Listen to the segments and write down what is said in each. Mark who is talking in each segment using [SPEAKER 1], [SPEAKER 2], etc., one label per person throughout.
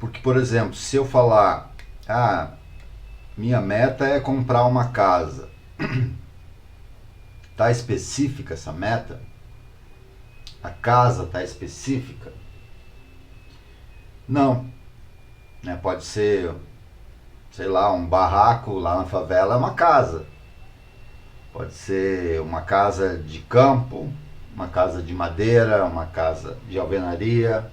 [SPEAKER 1] Porque, por exemplo, se eu falar, minha meta é comprar uma casa, tá específica essa meta? A casa tá específica? Não, né? Pode ser, sei lá, um barraco lá na favela é uma casa. Pode ser uma casa de campo, uma casa de madeira, uma casa de alvenaria,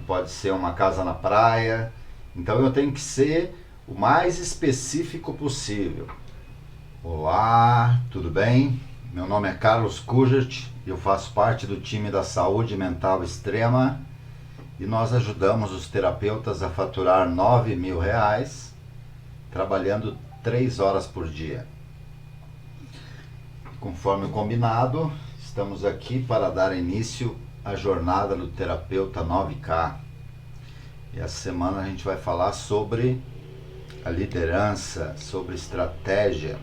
[SPEAKER 1] pode ser uma casa na praia. Então eu tenho que ser o mais específico possível. Olá, tudo bem? Meu nome é Carlos Kujert, eu faço parte do time da Saúde Mental Extrema e nós ajudamos os terapeutas a faturar R$ 9.000 trabalhando 3 horas por dia. Conforme combinado, estamos aqui para dar início à jornada do terapeuta 9K. E essa semana a gente vai falar sobre a liderança, sobre estratégia.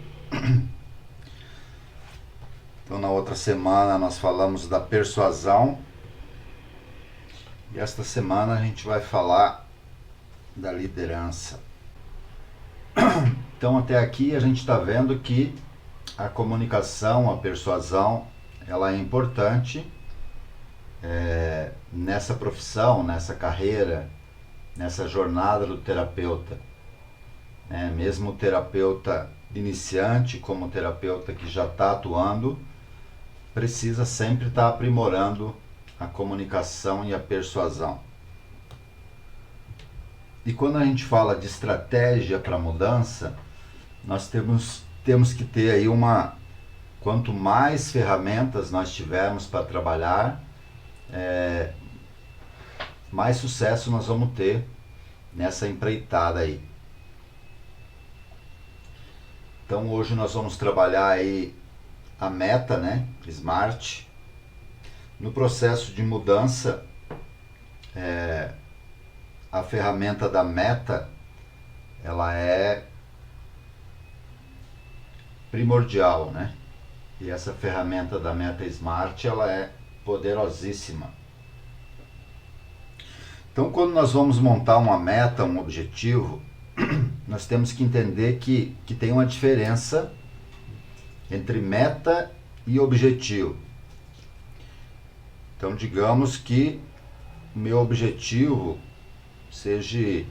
[SPEAKER 1] Então, na outra semana nós falamos da persuasão e esta semana a gente vai falar da liderança. Então, até aqui a gente está vendo que a comunicação, a persuasão, ela é importante nessa profissão, nessa carreira, nessa jornada do terapeuta. Mesmo o terapeuta iniciante, como o terapeuta que já está atuando, precisa sempre estar aprimorando a comunicação e a persuasão. E quando a gente fala de estratégia para mudança, nós temos que ter aí quanto mais ferramentas nós tivermos para trabalhar, mais sucesso nós vamos ter nessa empreitada aí. Então hoje nós vamos trabalhar aí a meta, SMART. No processo de mudança, a ferramenta da meta, ela é primordial, E essa ferramenta da meta SMART, ela é poderosíssima. Então, quando nós vamos montar uma meta, um objetivo, nós temos que entender que tem uma diferença entre meta e objetivo. Então, digamos que o meu objetivo seja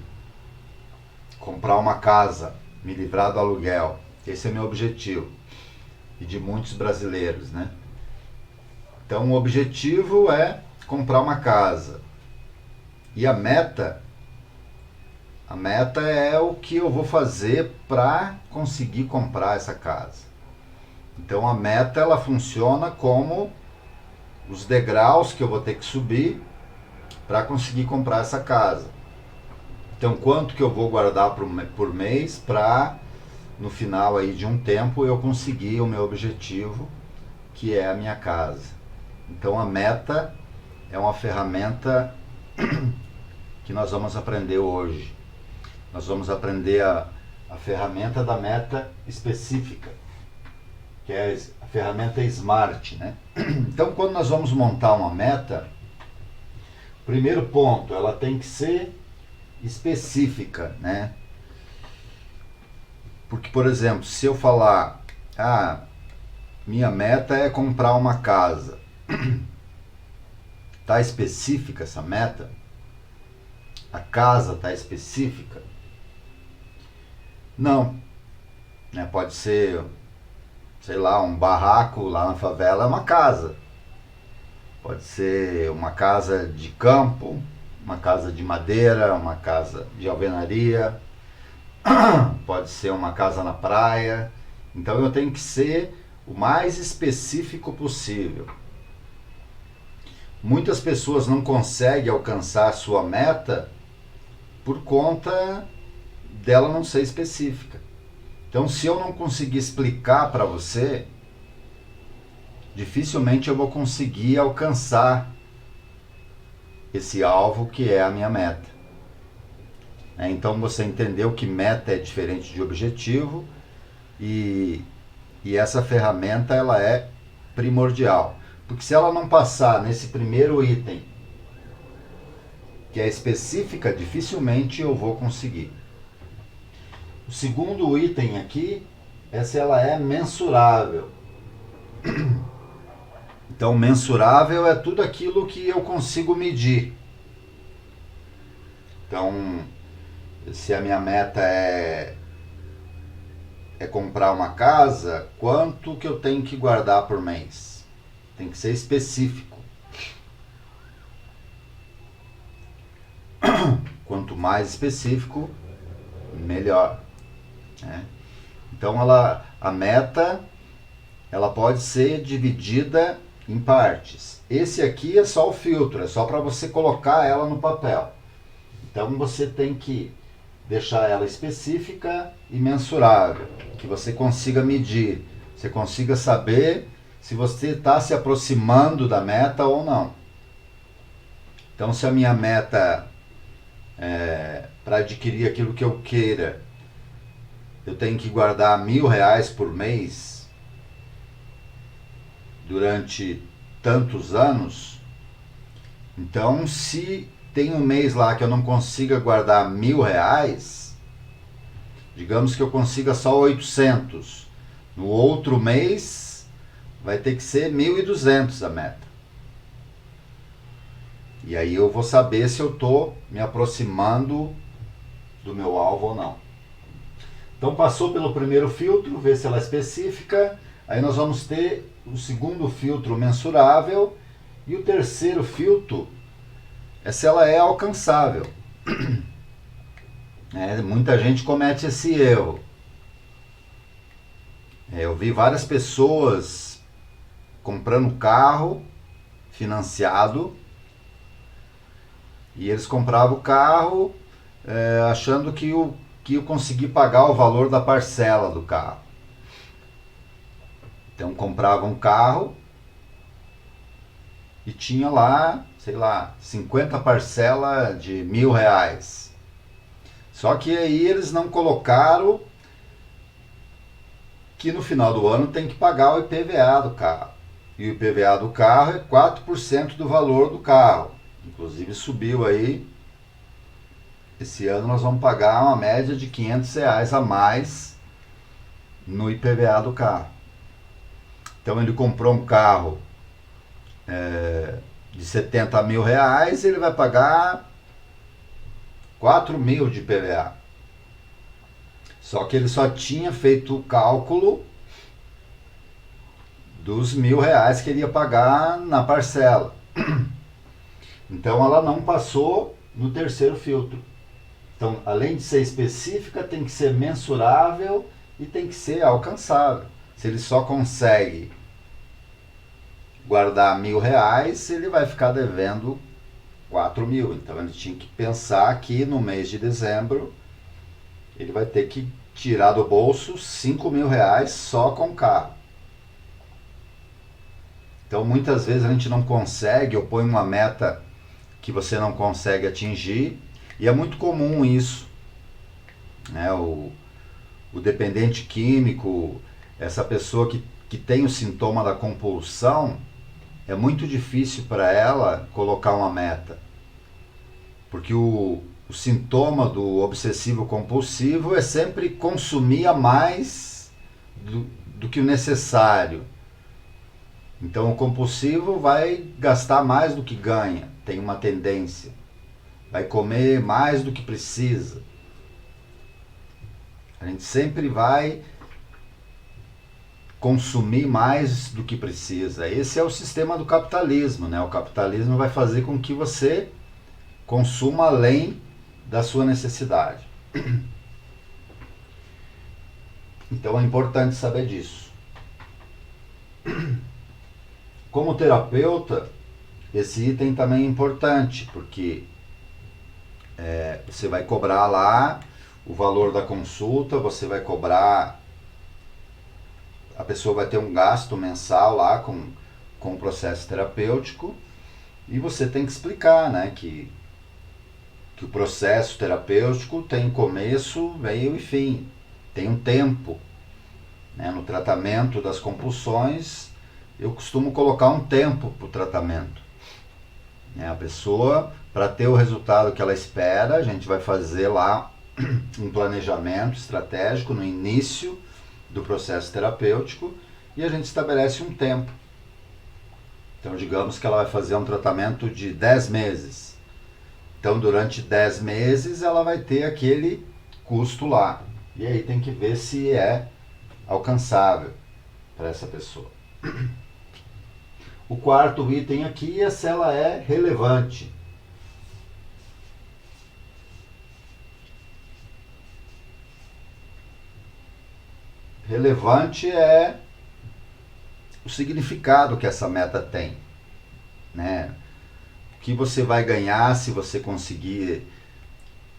[SPEAKER 1] comprar uma casa, me livrar do aluguel. Esse é meu objetivo. E de muitos brasileiros, Então, o objetivo é comprar uma casa. E a meta é o que eu vou fazer para conseguir comprar essa casa. Então, a meta, ela funciona como os degraus que eu vou ter que subir para conseguir comprar essa casa. Então, quanto que eu vou guardar por mês para, no final aí de um tempo, eu conseguir o meu objetivo, que é a minha casa. Então, a meta é uma ferramenta que nós vamos aprender hoje. Nós vamos aprender a ferramenta da meta específica, que é a ferramenta SMART, Então, quando nós vamos montar uma meta, primeiro ponto, ela tem que ser específica, Porque, por exemplo, se eu falar, minha meta é comprar uma casa, tá específica essa meta? A casa tá específica? Não, Pode ser, sei lá, um barraco lá na favela é uma casa. Pode ser uma casa de campo, uma casa de madeira, uma casa de alvenaria, pode ser uma casa na praia. Então eu tenho que ser o mais específico possível. Muitas pessoas não conseguem alcançar a sua meta por conta dela não ser específica. Então, se eu não conseguir explicar para você, dificilmente eu vou conseguir alcançar esse alvo que é a minha meta. Então, você entendeu que meta é diferente de objetivo e essa ferramenta ela é primordial. Porque se ela não passar nesse primeiro item que é específica, dificilmente eu vou conseguir. O segundo item aqui é se ela é mensurável. Então, mensurável é tudo aquilo que eu consigo medir. Então, se a minha meta é comprar uma casa, quanto que eu tenho que guardar por mês? Tem que ser específico. Quanto mais específico, melhor. Né? Então, a meta ela pode ser dividida em partes. Esse aqui é só o filtro, é só para você colocar ela no papel. Então, você tem que deixar ela específica e mensurável, que você consiga medir, você consiga saber se você está se aproximando da meta ou não. Então, se a minha meta para adquirir aquilo que eu queira, eu tenho que guardar R$1.000 por mês durante tantos anos, então se tem um mês lá que eu não consiga guardar R$1.000, digamos que eu consiga só 800, no outro mês vai ter que ser 1.200 a meta. E aí eu vou saber se eu estou me aproximando do meu alvo ou não. Então passou pelo primeiro filtro, ver se ela é específica. Aí nós vamos ter o segundo filtro, mensurável. E o terceiro filtro é se ela é alcançável. Muita gente comete esse erro. Eu vi várias pessoas comprando carro financiado. E eles compravam o carro achando que eu consegui pagar o valor da parcela do carro. Então compravam um carro e tinha lá, sei lá, 50 parcelas de R$1.000. Só que aí eles não colocaram que no final do ano tem que pagar o IPVA do carro. E o IPVA do carro é 4% do valor do carro. Inclusive subiu aí. Esse ano nós vamos pagar uma média de R$500 a mais no IPVA do carro. Então ele comprou um carro de R$70 mil, ele vai pagar 4 mil de IPVA. Só que ele só tinha feito o cálculo dos R$1.000 que ele ia pagar na parcela. Então ela não passou no terceiro filtro. Então, além de ser específica, tem que ser mensurável e tem que ser alcançável. Se ele só consegue guardar R$1.000, ele vai ficar devendo 4 mil. Então ele tinha que pensar que no mês de dezembro ele vai ter que tirar do bolso R$5.000 só com o carro. Então muitas vezes a gente não consegue, ou põe uma meta que você não consegue atingir, e é muito comum isso, né? O dependente químico, essa pessoa que tem o sintoma da compulsão, é muito difícil para ela colocar uma meta, porque o sintoma do obsessivo compulsivo é sempre consumir a mais do que o necessário. Então o compulsivo vai gastar mais do que ganha, tem uma tendência. Vai comer mais do que precisa. A gente sempre vai consumir mais do que precisa. Esse é o sistema do capitalismo, né? O capitalismo vai fazer com que você consuma além da sua necessidade. Então é importante saber disso. Como terapeuta, esse item também é importante, porque você vai cobrar lá o valor da consulta, você vai cobrar, a pessoa vai ter um gasto mensal lá com o processo terapêutico, e você tem que explicar, né, que o processo terapêutico tem começo, meio e fim, tem um tempo. Né? No tratamento das compulsões, eu costumo colocar um tempo para o tratamento. A pessoa Para ter o resultado que ela espera, a gente vai fazer lá um planejamento estratégico no início do processo terapêutico e a gente estabelece um tempo. Então, digamos que ela vai fazer um tratamento de 10 meses. Então, durante 10 meses, ela vai ter aquele custo lá. E aí tem que ver se é alcançável para essa pessoa. O quarto item aqui é se ela é relevante. Relevante é o significado que essa meta tem, né? O que você vai ganhar se você conseguir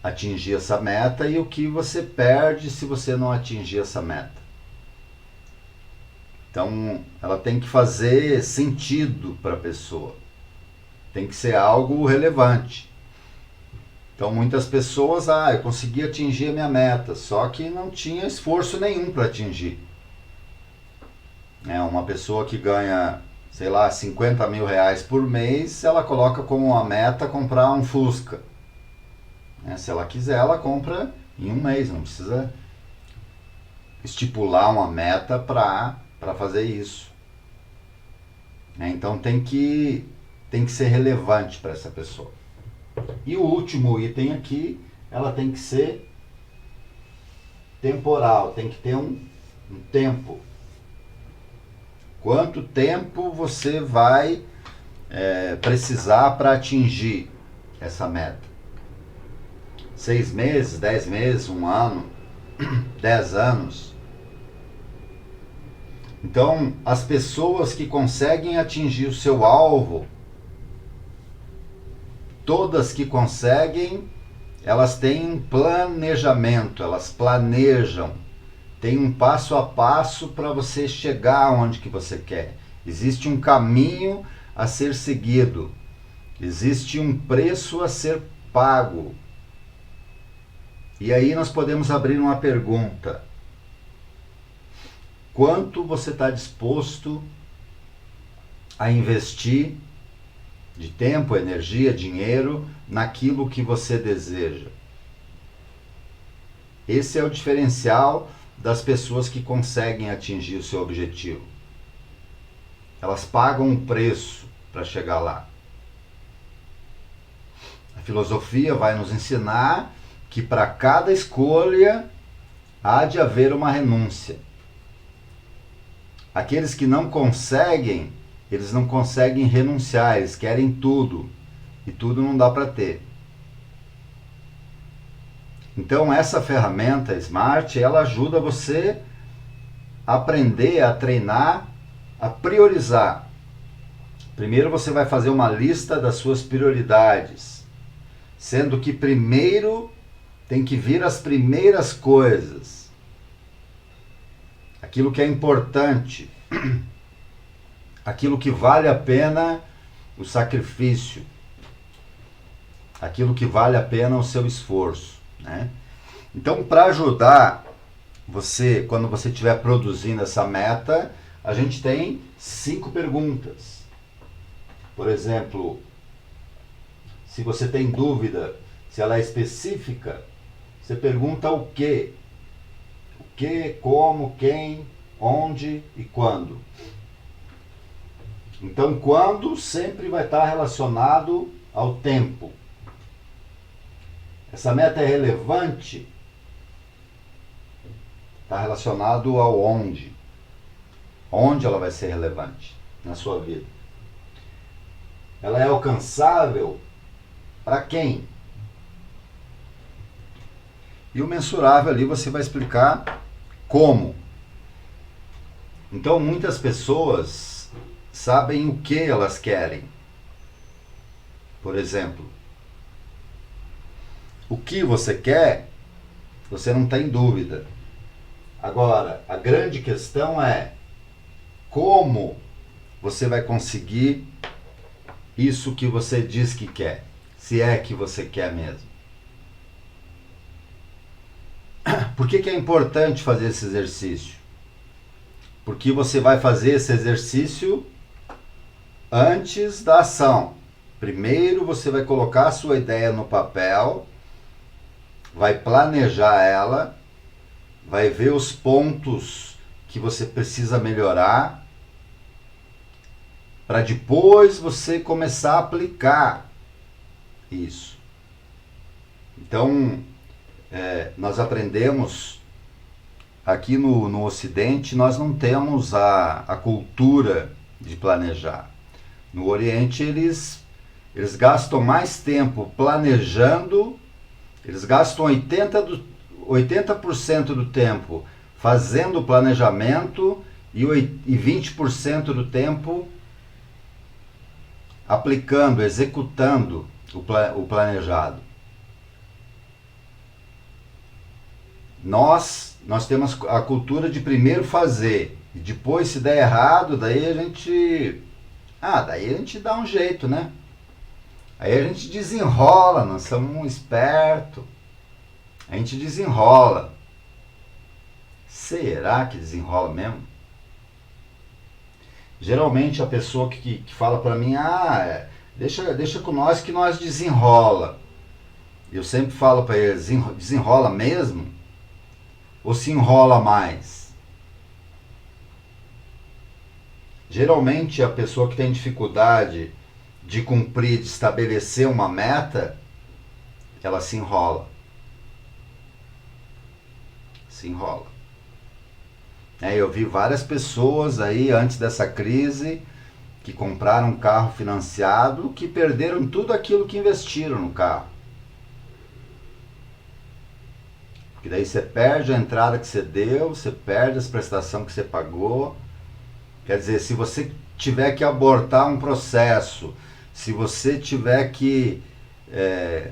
[SPEAKER 1] atingir essa meta e o que você perde se você não atingir essa meta. Então, ela tem que fazer sentido para a pessoa. Tem que ser algo relevante. Então, muitas pessoas, eu consegui atingir a minha meta, só que não tinha esforço nenhum para atingir. Uma pessoa que ganha, sei lá, 50 mil reais por mês, ela coloca como uma meta comprar um Fusca. Se ela quiser, ela compra em um mês, não precisa estipular uma meta para fazer isso. Então tem que ser relevante para essa pessoa. E o último item aqui, ela tem que ser temporal, tem que ter um tempo. Quanto tempo você vai precisar para atingir essa meta? 6 meses, 10 meses, 1 ano, 10 anos? Então, as pessoas que conseguem atingir o seu alvo, todas que conseguem, elas têm um planejamento, elas planejam, tem um passo a passo para você chegar onde que você quer. Existe um caminho a ser seguido, existe um preço a ser pago. E aí nós podemos abrir uma pergunta: quanto você está disposto a investir de tempo, energia, dinheiro naquilo que você deseja? Esse é o diferencial das pessoas que conseguem atingir o seu objetivo. Elas pagam um preço para chegar lá. A filosofia vai nos ensinar que para cada escolha há de haver uma renúncia. Aqueles que não conseguem, eles não conseguem renunciar, eles querem tudo, e tudo não dá para ter. Então essa ferramenta Smart, ela ajuda você a aprender, a treinar, a priorizar. Primeiro você vai fazer uma lista das suas prioridades, sendo que primeiro tem que vir as primeiras coisas. Aquilo que é importante, aquilo que vale a pena o sacrifício, aquilo que vale a pena o seu esforço, né? Então, para ajudar você, quando você estiver produzindo essa meta, a gente tem 5 perguntas. Por exemplo, se você tem dúvida se ela é específica, você pergunta o quê? O que, como, quem, onde e quando. Então, quando sempre vai estar relacionado ao tempo. Essa meta é relevante? Está relacionado ao onde. Onde ela vai ser relevante na sua vida. Ela é alcançável para quem? E o mensurável ali você vai explicar como. Então, muitas pessoas sabem o que elas querem. Por exemplo, o que você quer, você não tem dúvida. Agora, a grande questão é como você vai conseguir isso que você diz que quer, se é que você quer mesmo. Por que é importante fazer esse exercício? Porque você vai fazer esse exercício antes da ação. Primeiro você vai colocar a sua ideia no papel, vai planejar ela, vai ver os pontos que você precisa melhorar, para depois você começar a aplicar isso. Então, nós aprendemos aqui no Ocidente, nós não temos a cultura de planejar. No Oriente, eles gastam mais tempo planejando, eles gastam 80% do tempo fazendo o planejamento e 20% do tempo aplicando, executando o planejado. Nós temos a cultura de primeiro fazer e depois, se der errado, daí a gente dá um jeito, né? Aí a gente desenrola, nós somos espertos. A gente desenrola. Será que desenrola mesmo? Geralmente a pessoa que fala pra mim, deixa com nós que nós desenrola. Eu sempre falo pra eles, desenrola mesmo? Ou se enrola mais? Geralmente a pessoa que tem dificuldade de cumprir, de estabelecer uma meta, ela se enrola. Se enrola. Eu vi várias pessoas aí antes dessa crise que compraram um carro financiado que perderam tudo aquilo que investiram no carro. Porque daí você perde a entrada que você deu, você perde as prestações que você pagou. Quer dizer, se você tiver que abortar um processo, se você tiver que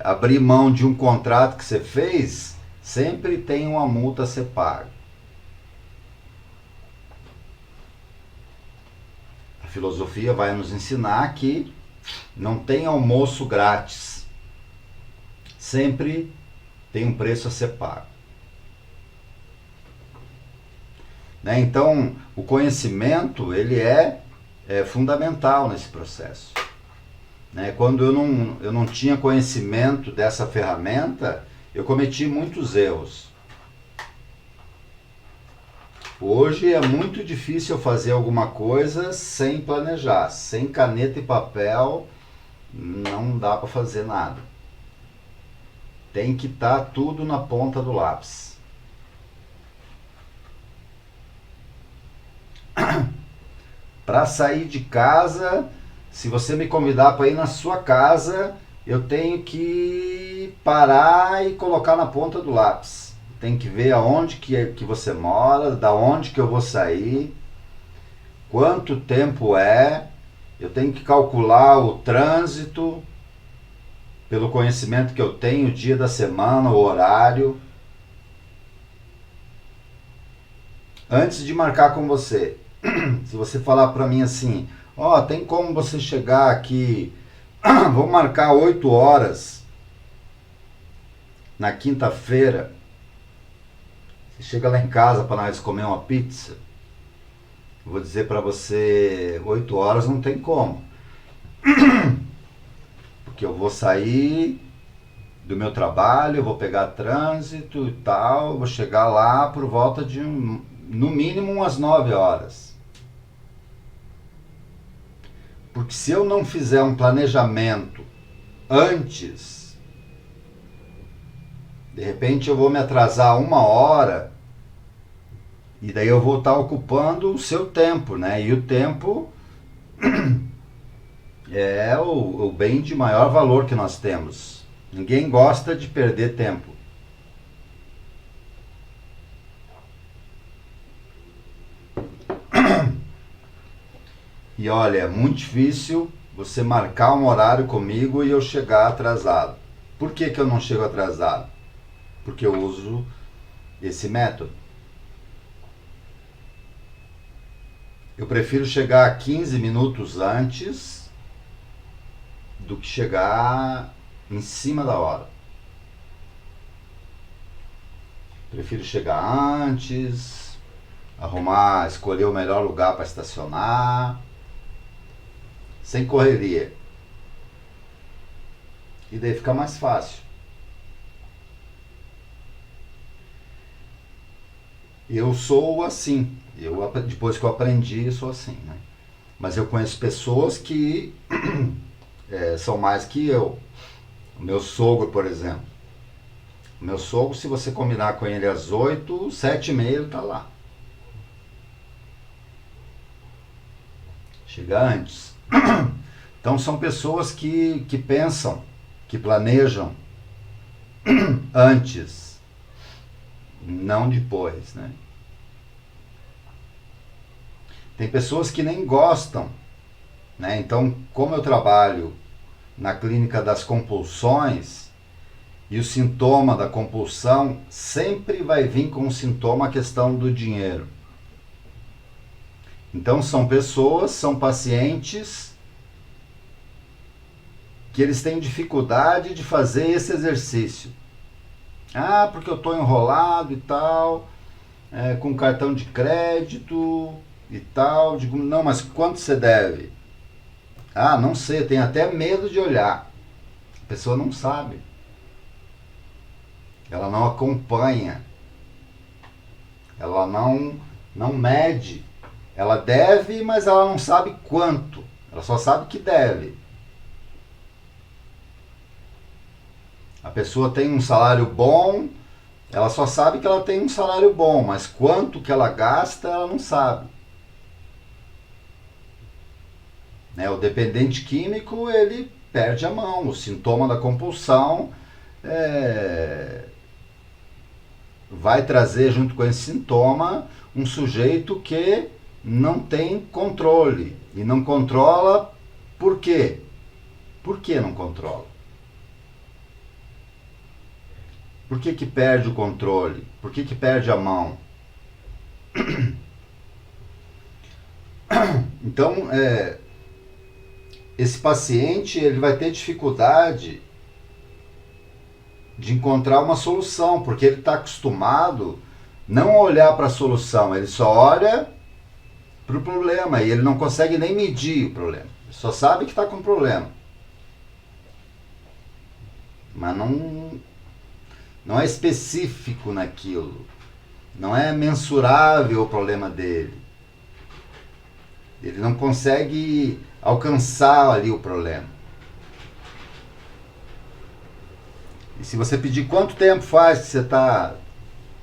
[SPEAKER 1] abrir mão de um contrato que você fez, sempre tem uma multa a ser paga. A filosofia vai nos ensinar que não tem almoço grátis. Sempre tem um preço a ser pago. Então, o conhecimento ele é fundamental nesse processo. Quando eu não tinha conhecimento dessa ferramenta, eu cometi muitos erros. Hoje é muito difícil fazer alguma coisa sem planejar. Sem caneta e papel, não dá para fazer nada. Tem que estar tudo na ponta do lápis. Para sair de casa, se você me convidar para ir na sua casa, eu tenho que parar e colocar na ponta do lápis. Tem que ver aonde que você mora, da onde que eu vou sair, quanto tempo eu tenho que calcular o trânsito, pelo conhecimento que eu tenho, o dia da semana, o horário, antes de marcar com você. Se você falar para mim assim, tem como você chegar aqui, vamos marcar 8 horas na quinta-feira, você chega lá em casa para nós comer uma pizza, eu vou dizer para você, 8 horas não tem como, porque eu vou sair do meu trabalho, eu vou pegar trânsito e tal, vou chegar lá por volta de no mínimo umas 9 horas. Porque se eu não fizer um planejamento antes, de repente eu vou me atrasar 1 hora e daí eu vou estar ocupando o seu tempo, né? E o tempo é o bem de maior valor que nós temos. Ninguém gosta de perder tempo. E olha, é muito difícil você marcar um horário comigo e eu chegar atrasado. Por que eu não chego atrasado? Porque eu uso esse método. Eu prefiro chegar 15 minutos antes do que chegar em cima da hora. Prefiro chegar antes, escolher o melhor lugar para estacionar, sem correria. E daí fica mais fácil. Eu sou assim. Depois que eu aprendi, eu sou assim, né? Mas eu conheço pessoas que são mais que eu. O meu sogro, por exemplo. O meu sogro, se você combinar com ele às 8, 7h30 ele tá lá. Chega antes. Então são pessoas que pensam, que planejam antes, não depois, né? Tem pessoas que nem gostam, né? Então, como eu trabalho na clínica das compulsões, e o sintoma da compulsão sempre vai vir com o sintoma a questão do dinheiro. Então são pessoas, são pacientes que eles têm dificuldade de fazer esse exercício. Ah, porque eu estou enrolado e tal, com cartão de crédito e tal. Digo, não, mas quanto você deve? Ah, não sei, eu tenho até medo de olhar. A pessoa não sabe. Ela não acompanha. Ela não mede. Ela deve, mas ela não sabe quanto. Ela só sabe que deve. A pessoa tem um salário bom, ela só sabe que ela tem um salário bom, mas quanto que ela gasta, ela não sabe. Né? O dependente químico, ele perde a mão. O sintoma da compulsão vai trazer junto com esse sintoma um sujeito que não tem controle. E não controla por quê? Por que não controla? Por que perde o controle? Por que perde a mão? Então, esse paciente ele vai ter dificuldade de encontrar uma solução, porque ele está acostumado não a olhar para a solução, ele só olha para o problema e ele não consegue nem medir o problema. Ele só sabe que está com problema. Mas não é específico naquilo. Não é mensurável o problema dele. Ele não consegue alcançar ali o problema. E se você pedir quanto tempo faz que você está,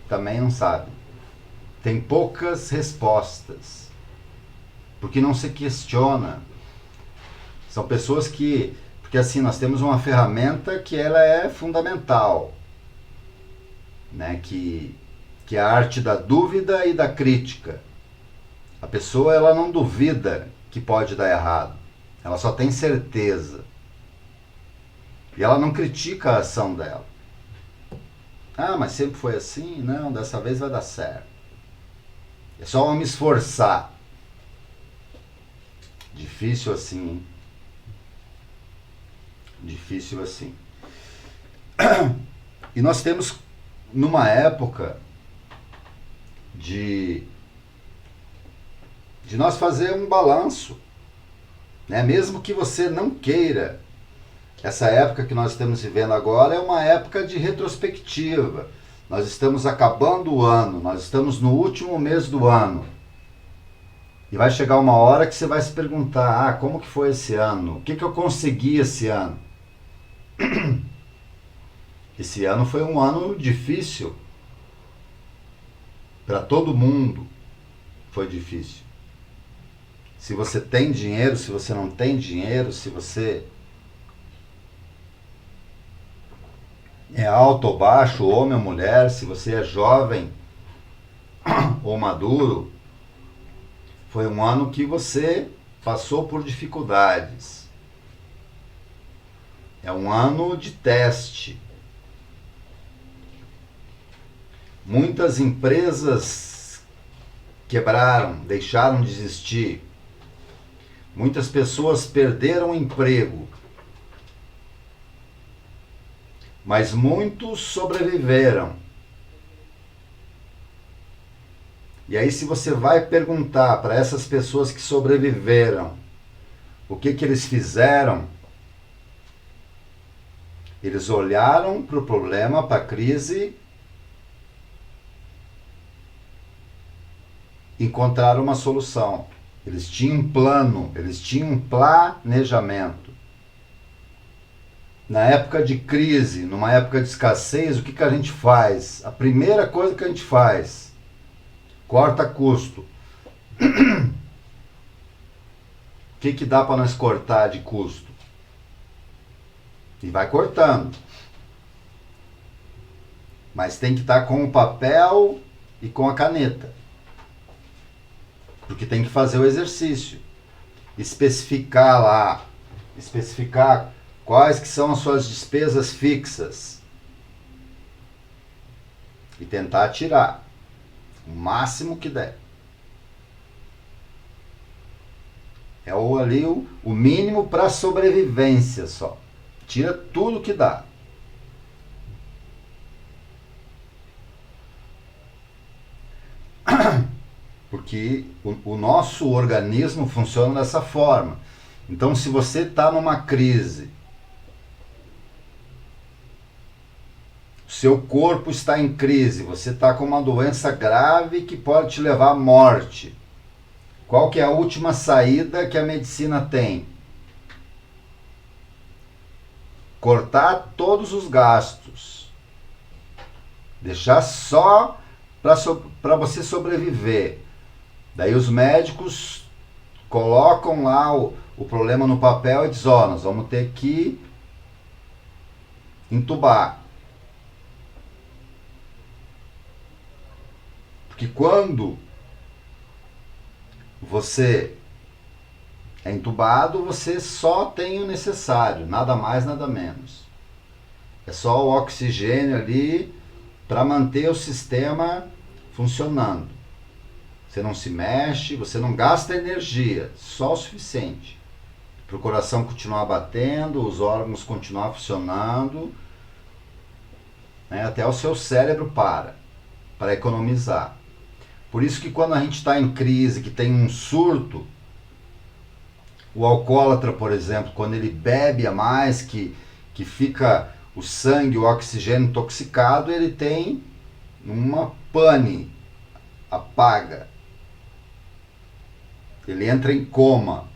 [SPEAKER 1] também não sabe. Tem poucas respostas. Porque não se questiona. São pessoas que... Porque assim, nós temos uma ferramenta que ela é fundamental. Né? Que é a arte da dúvida e da crítica. A pessoa ela não duvida que pode dar errado. Ela só tem certeza. E ela não critica a ação dela. Ah, mas sempre foi assim? Não, dessa vez vai dar certo. É só eu me esforçar. Difícil assim, hein? Difícil assim. E nós temos numa época de nós fazer um balanço, né? Mesmo que você não queira. Essa época que nós estamos vivendo agora é uma época de retrospectiva. Nós estamos acabando o ano, nós estamos no último mês do ano. E vai chegar uma hora que você vai se perguntar, como que foi esse ano? O que eu consegui esse ano? Esse ano foi um ano difícil. Para todo mundo foi difícil. Se você tem dinheiro, se você não tem dinheiro, se você é alto ou baixo, homem ou mulher, se você é jovem ou maduro, foi um ano que você passou por dificuldades. É um ano de teste. Muitas empresas quebraram, deixaram de existir. Muitas pessoas perderam o emprego. Mas muitos sobreviveram. E aí, se você vai perguntar para essas pessoas que sobreviveram o que eles fizeram, Eles olharam para o problema, para a crise, encontraram uma solução. Eles tinham um plano, eles tinham um planejamento. Na época de crise, numa época de escassez, o que a gente faz? A primeira coisa que a gente faz, corta custo. O que dá para nós cortar de custo? E vai cortando. Mas tem que estar com o papel e com a caneta. Porque tem que fazer o exercício. Especificar lá. Especificar quais que são as suas despesas fixas. E tentar tirar o máximo que der. É o mínimo para sobrevivência só. Tira tudo que dá. Porque o nosso organismo funciona dessa forma. Então, se você está numa crise, seu corpo está em crise, você está com uma doença grave que pode te levar à morte. Qual que é a última saída que a medicina tem? Cortar todos os gastos. Deixar só para você sobreviver. Daí os médicos colocam lá o problema no papel e dizem, nós vamos ter que entubar. Porque quando você é entubado, você só tem o necessário, nada mais, nada menos. É só o oxigênio ali para manter o sistema funcionando. Você não se mexe, você não gasta energia, só o suficiente. Para o coração continuar batendo, os órgãos continuar funcionando, né, até o seu cérebro para economizar. Por isso que quando a gente está em crise, que tem um surto, o alcoólatra, por exemplo, quando ele bebe a mais, que fica o sangue, o oxigênio intoxicado, ele tem uma pane, apaga. Ele entra em coma.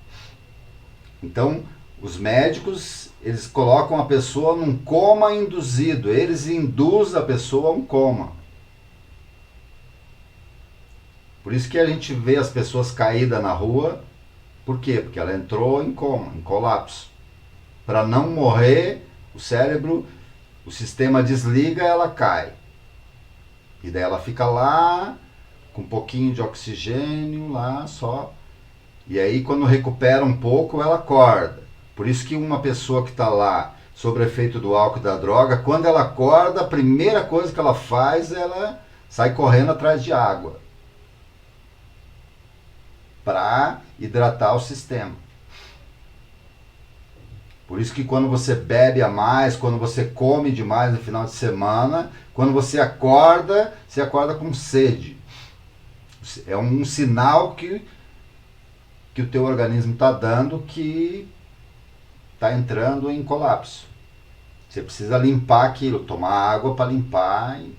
[SPEAKER 1] Então, os médicos, eles colocam a pessoa num coma induzido. Eles induzem a pessoa a um coma. Por isso que a gente vê as pessoas caídas na rua. Por quê? Porque ela entrou em coma, em colapso. Para não morrer, o cérebro, o sistema desliga, ela cai. E daí ela fica lá, com um pouquinho de oxigênio, lá só. E aí, quando recupera um pouco, ela acorda. Por isso que uma pessoa que está lá, sob efeito do álcool e da droga, quando ela acorda, a primeira coisa que ela faz, ela sai correndo atrás de água. Para hidratar o sistema. Por isso que quando você bebe a mais, quando você come demais no final de semana, quando você acorda com sede. É um sinal que o teu organismo está dando que está entrando em colapso. Você precisa limpar aquilo, tomar água para limpar e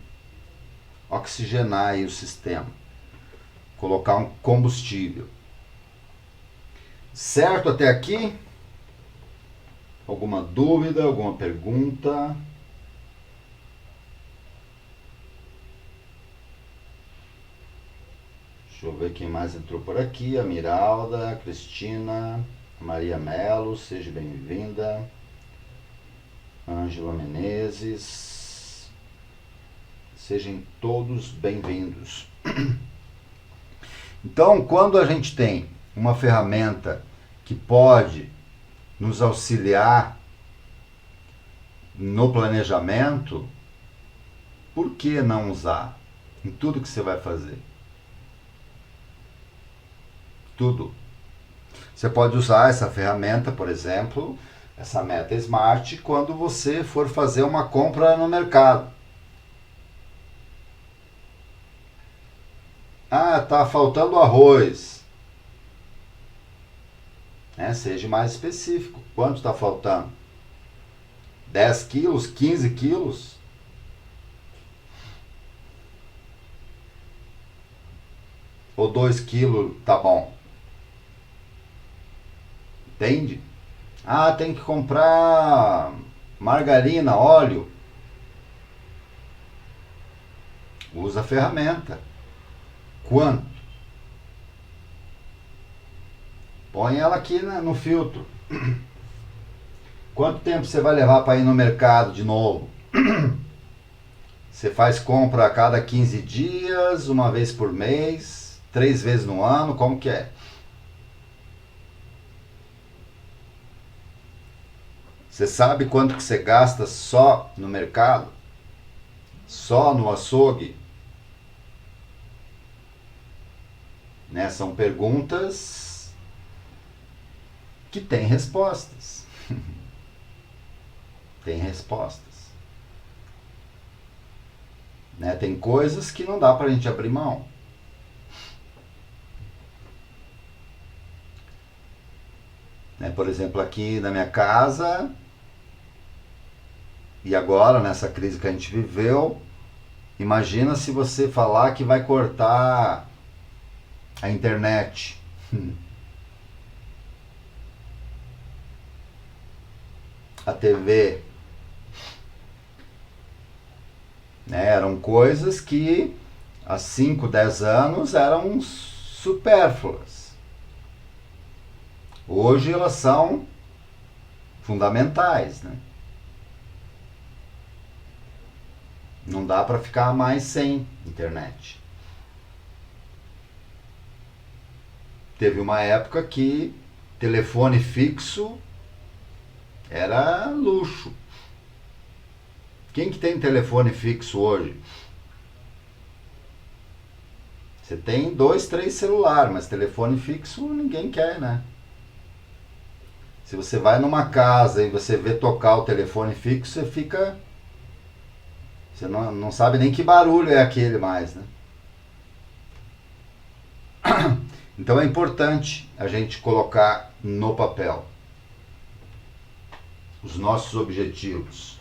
[SPEAKER 1] oxigenar aí o sistema. Colocar um combustível. Certo até aqui? Alguma dúvida, alguma pergunta? Deixa eu ver quem mais entrou por aqui. A Miralda, a Cristina, a Maria Melo, seja bem-vinda. Ângela Menezes. Sejam todos bem-vindos. Então, quando a gente tem uma ferramenta que pode nos auxiliar no planejamento, por que não usar em tudo que você vai fazer? Tudo. Você pode usar essa ferramenta, por exemplo, essa meta Smart, quando você for fazer uma compra no mercado. Tá faltando arroz. Seja mais específico. Quanto está faltando? 10 quilos, 15 quilos. Ou 2 quilos tá bom? Entende? Ah, tem que comprar margarina, óleo. Usa a ferramenta. Quanto? Põe ela aqui no filtro. Quanto tempo você vai levar para ir no mercado de novo? Você faz compra a cada 15 dias, uma vez por mês, 3 vezes no ano, como que é? Você sabe quanto que você gasta só no mercado? Só no açougue? Né? São perguntas que têm respostas. Tem respostas. Né? Tem coisas que não dá pra gente abrir mão. Né? Por exemplo, aqui na minha casa, e agora nessa crise que a gente viveu, imagina se você falar que vai cortar a internet. A TV. Né? Eram coisas que há 5, 10 anos eram supérfluas. Hoje elas são fundamentais, né? Não dá para ficar mais sem internet. Teve uma época que telefone fixo era luxo. Quem que tem telefone fixo hoje? Você tem 2, 3 celulares, mas telefone fixo ninguém quer, né? Se você vai numa casa e você vê tocar o telefone fixo, você fica... Você não sabe nem que barulho é aquele mais, né? Então é importante a gente colocar no papel os nossos objetivos.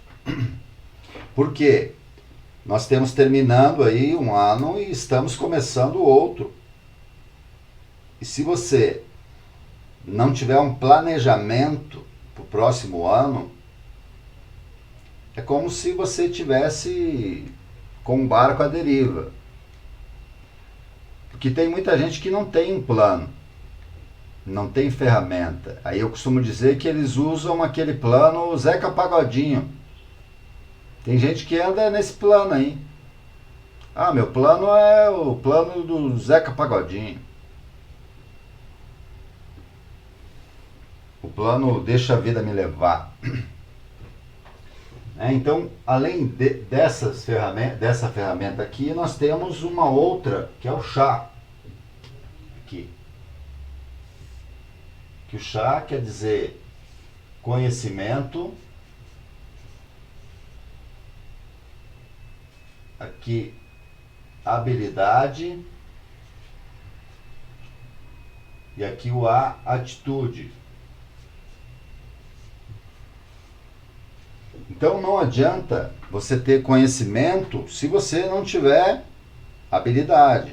[SPEAKER 1] Por quê? Nós temos terminando aí um ano e estamos começando outro. E se você não tiver um planejamento para o próximo ano, é como se você tivesse com um barco à deriva. Porque tem muita gente que não tem um plano, não tem ferramenta. Aí eu costumo dizer que eles usam aquele plano Zeca Pagodinho. Tem gente que anda nesse plano aí. Ah, meu plano é o plano do Zeca Pagodinho. O plano deixa a vida me levar. Então, além dessa ferramenta aqui, nós temos uma outra, que é o chá. Aqui. Que o chá quer dizer conhecimento. Aqui, habilidade. E aqui o A, atitude. Então não adianta você ter conhecimento se você não tiver habilidade.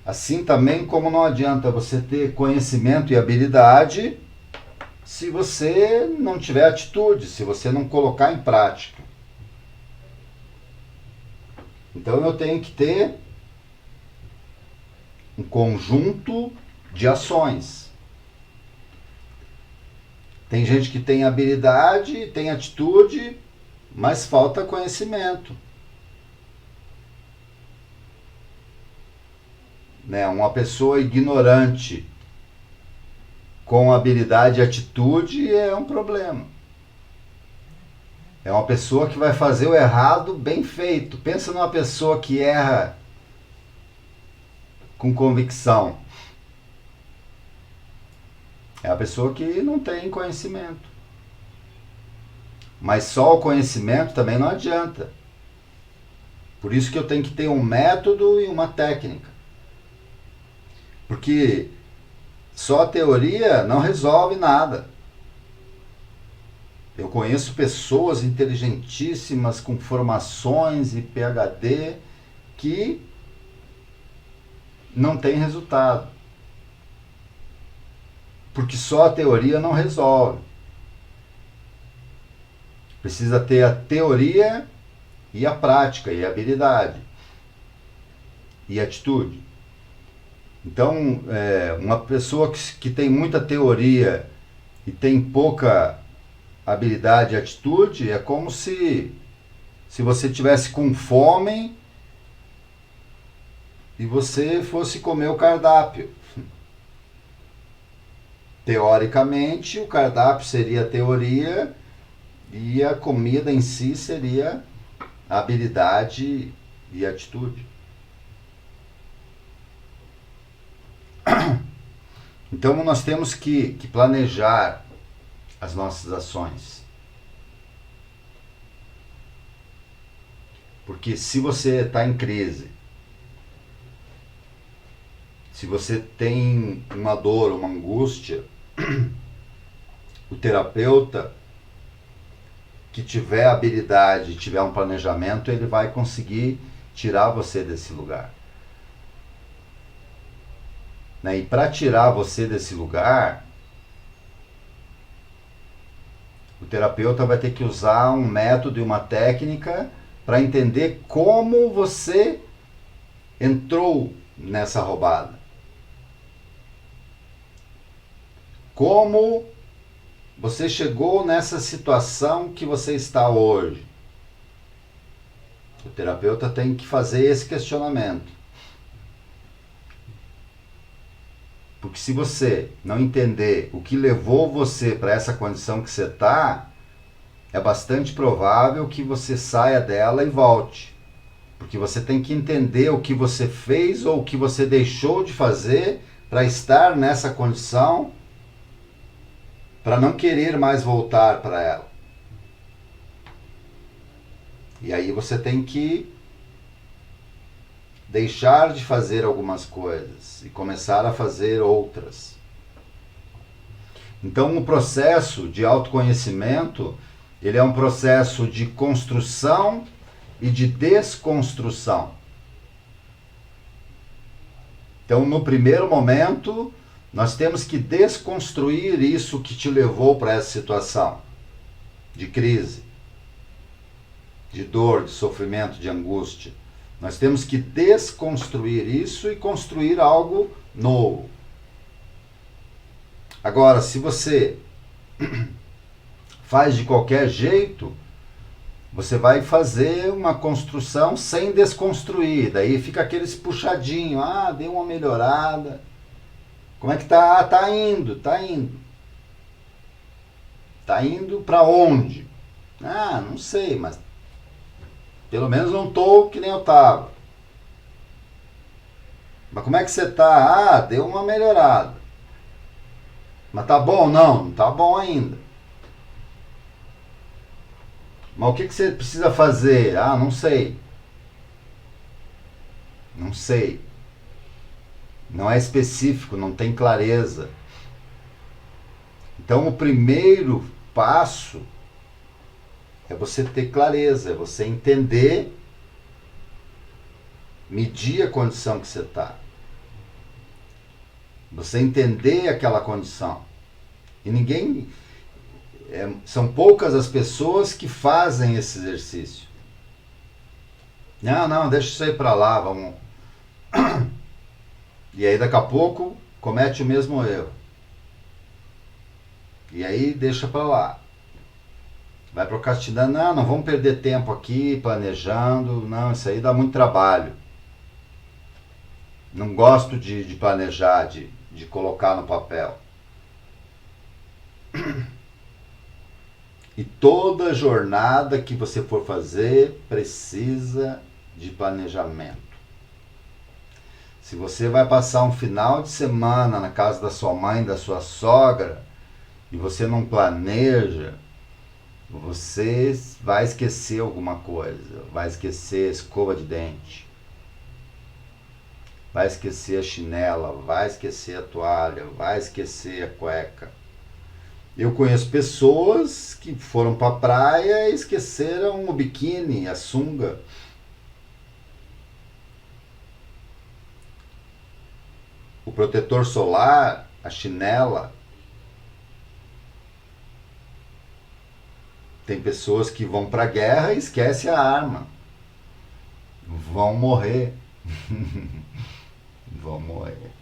[SPEAKER 1] Assim também como não adianta você ter conhecimento e habilidade se você não tiver atitude, se você não colocar em prática. Então eu tenho que ter um conjunto de ações. Tem gente que tem habilidade, tem atitude, mas falta conhecimento. Né? Uma pessoa ignorante com habilidade e atitude é um problema. É uma pessoa que vai fazer o errado bem feito. Pensa numa pessoa que erra com convicção. É a pessoa que não tem conhecimento. Mas só o conhecimento também não adianta. Por isso que eu tenho que ter um método e uma técnica. Porque só a teoria não resolve nada. Eu conheço pessoas inteligentíssimas com formações e PhD que não têm resultado. Porque só a teoria não resolve. Precisa ter a teoria e a prática, e a habilidade, e a atitude. Então, uma pessoa que tem muita teoria e tem pouca habilidade e atitude, é como se você tivesse com fome e você fosse comer o cardápio. Teoricamente, o cardápio seria a teoria e a comida em si seria a habilidade e a atitude. Então nós temos que planejar as nossas ações. Porque se você está em crise, se você tem uma dor, uma angústia, o terapeuta que tiver habilidade, tiver um planejamento, ele vai conseguir tirar você desse lugar. Né? E para tirar você desse lugar, o terapeuta vai ter que usar um método e uma técnica para entender como você entrou nessa roubada. Como você chegou nessa situação que você está hoje. O terapeuta tem que fazer esse questionamento. Porque se você não entender o que levou você para essa condição que você está, é bastante provável que você saia dela e volte. Porque você tem que entender o que você fez ou o que você deixou de fazer para estar nessa condição, para não querer mais voltar para ela. E aí você tem que deixar de fazer algumas coisas e começar a fazer outras. Então, o processo de autoconhecimento, ele é um processo de construção e de desconstrução. Então, no primeiro momento, nós temos que desconstruir isso que te levou para essa situação de crise, de dor, de sofrimento, de angústia. Nós temos que desconstruir isso e construir algo novo. Agora, se você faz de qualquer jeito, você vai fazer uma construção sem desconstruir. Daí fica aqueles puxadinhos. Ah, deu uma melhorada. Como é que tá? Ah, tá indo, tá indo. Tá indo para onde? Ah, não sei, mas pelo menos não tô que nem eu tava. Mas como é que você tá? Ah, deu uma melhorada. Mas tá bom? Não, não tá bom ainda. Mas o que você precisa fazer? Ah, não sei. Não sei. Não é específico, não tem clareza. Então o primeiro passo é você ter clareza, é você entender, medir a condição que você está. Você entender aquela condição. E ninguém... são poucas as pessoas que fazem esse exercício. Não, deixa isso aí para lá, vamos... E aí daqui a pouco comete o mesmo erro. E aí deixa para lá. Vai procrastinando, não vamos perder tempo aqui planejando, não, isso aí dá muito trabalho. Não gosto de planejar, de colocar no papel. E toda jornada que você for fazer precisa de planejamento. Se você vai passar um final de semana na casa da sua mãe, da sua sogra, e você não planeja, você vai esquecer alguma coisa. Vai esquecer a escova de dente. Vai esquecer a chinela, vai esquecer a toalha, vai esquecer a cueca. Eu conheço pessoas que foram para a praia e esqueceram o biquíni, a sunga. O protetor solar, a chinela. Tem pessoas que vão para a guerra e esquecem a arma. Vão morrer. Vão morrer.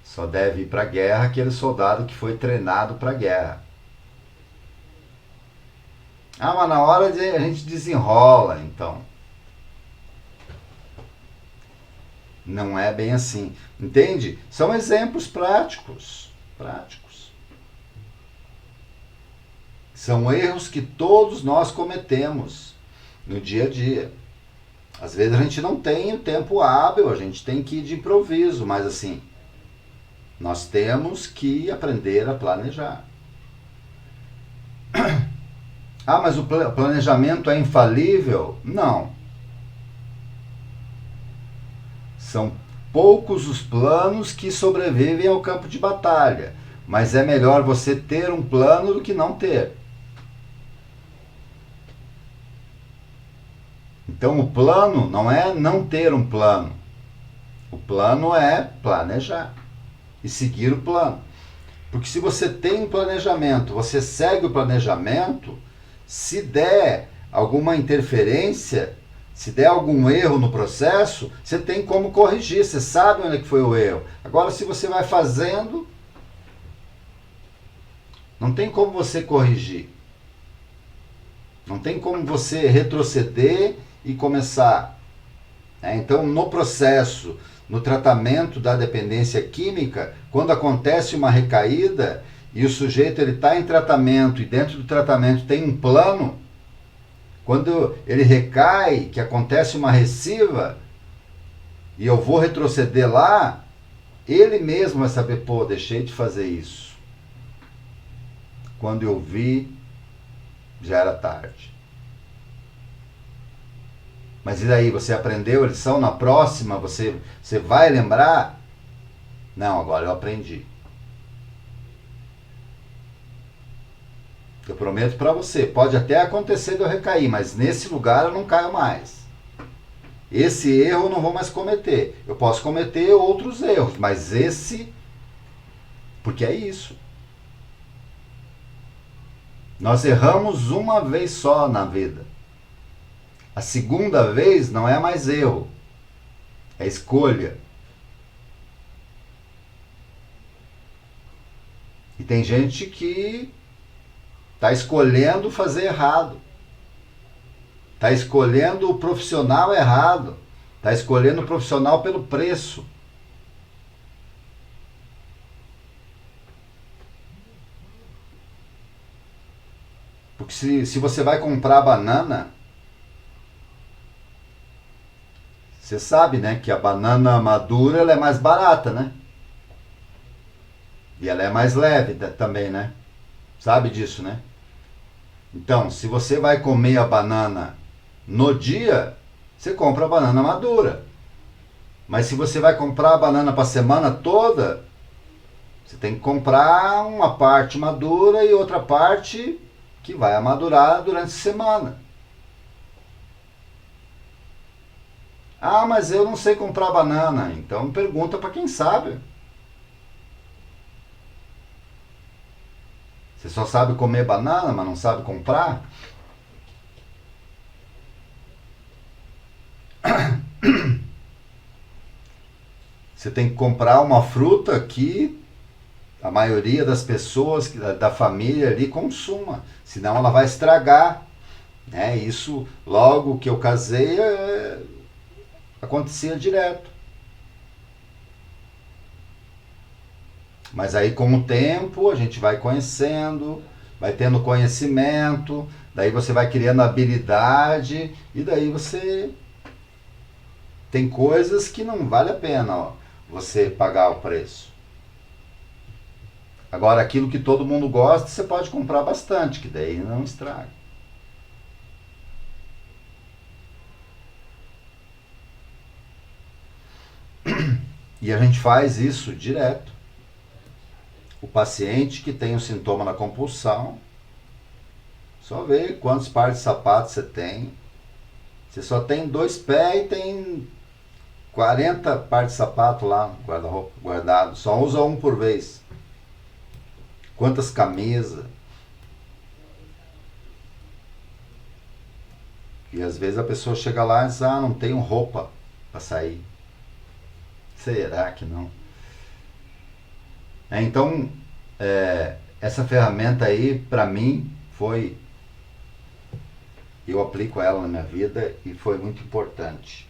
[SPEAKER 1] Só deve ir para a guerra aquele soldado que foi treinado para a guerra. Ah, mas na hora a gente desenrola, então. Não é bem assim. Entende? São exemplos práticos. Práticos. São erros que todos nós cometemos no dia a dia. Às vezes a gente não tem o tempo hábil, a gente tem que ir de improviso, mas assim, nós temos que aprender a planejar. Ah, mas o planejamento é infalível? Não. São poucos os planos que sobrevivem ao campo de batalha, mas é melhor você ter um plano do que não ter. Então o plano não é não ter um plano. O plano é planejar e seguir o plano. Porque se você tem um planejamento, você segue o planejamento, se der alguma interferência, se der algum erro no processo, você tem como corrigir, você sabe onde é que foi o erro. Agora, se você vai fazendo, não tem como você corrigir. Não tem como você retroceder e começar. Então, no processo, no tratamento da dependência química, quando acontece uma recaída e o sujeito está em tratamento e dentro do tratamento tem um plano, quando ele recai, que acontece uma recidiva e eu vou retroceder lá, ele mesmo vai saber, pô, deixei de fazer isso. Quando eu vi, já era tarde. Mas e daí, você aprendeu a lição? Na próxima você vai lembrar? Não, agora eu aprendi. Eu prometo para você, pode até acontecer de eu recair, mas nesse lugar eu não caio mais. Esse erro eu não vou mais cometer. Eu posso cometer outros erros, mas esse... Porque é isso. Nós erramos uma vez só na vida. A segunda vez não é mais erro, é escolha. E tem gente que está escolhendo fazer errado. Está escolhendo o profissional errado. Está escolhendo o profissional pelo preço. Porque se você vai comprar banana, você sabe, né, que a banana madura ela é mais barata, né? E ela é mais leve também, né? Sabe disso, né? Então, se você vai comer a banana no dia, você compra a banana madura. Mas se você vai comprar a banana para a semana toda, você tem que comprar uma parte madura e outra parte que vai amadurar durante a semana. Ah, mas eu não sei comprar banana. Então pergunta para quem sabe. Você só sabe comer banana, mas não sabe comprar? Você tem que comprar uma fruta que a maioria das pessoas da família ali consuma, senão ela vai estragar. Isso, logo que eu casei, acontecia direto. Mas aí com o tempo a gente vai conhecendo, vai tendo conhecimento, daí você vai criando habilidade e daí você tem coisas que não vale a pena você pagar o preço. Agora aquilo que todo mundo gosta você pode comprar bastante, que daí não estraga. E a gente faz isso direto. O paciente que tem o sintoma da compulsão, só vê quantos pares de sapato você tem. Você só tem 2 pés e tem 40 pares de sapato lá no guarda-roupa guardado. Só usa um por vez. Quantas camisas. E às vezes a pessoa chega lá e diz, não tenho roupa para sair. Será que não? Então, essa ferramenta aí, para mim, eu aplico ela na minha vida e foi muito importante.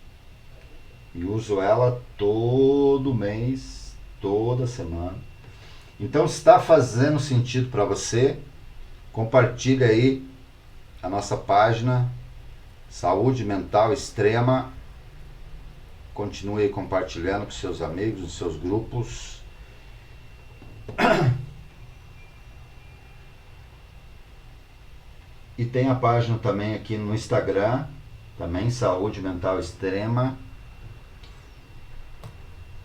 [SPEAKER 1] E uso ela todo mês, toda semana. Então, se está fazendo sentido para você, compartilhe aí a nossa página Saúde Mental Extrema. Continue aí compartilhando com seus amigos, nos seus grupos. E tem a página também aqui no Instagram, também Saúde Mental Extrema.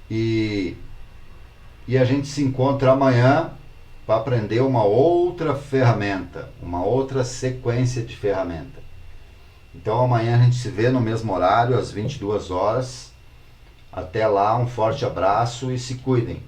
[SPEAKER 1] E a gente se encontra amanhã para aprender uma outra ferramenta, uma outra sequência de ferramenta. Então amanhã a gente se vê no mesmo horário, às 22 horas. Até lá, um forte abraço e se cuidem.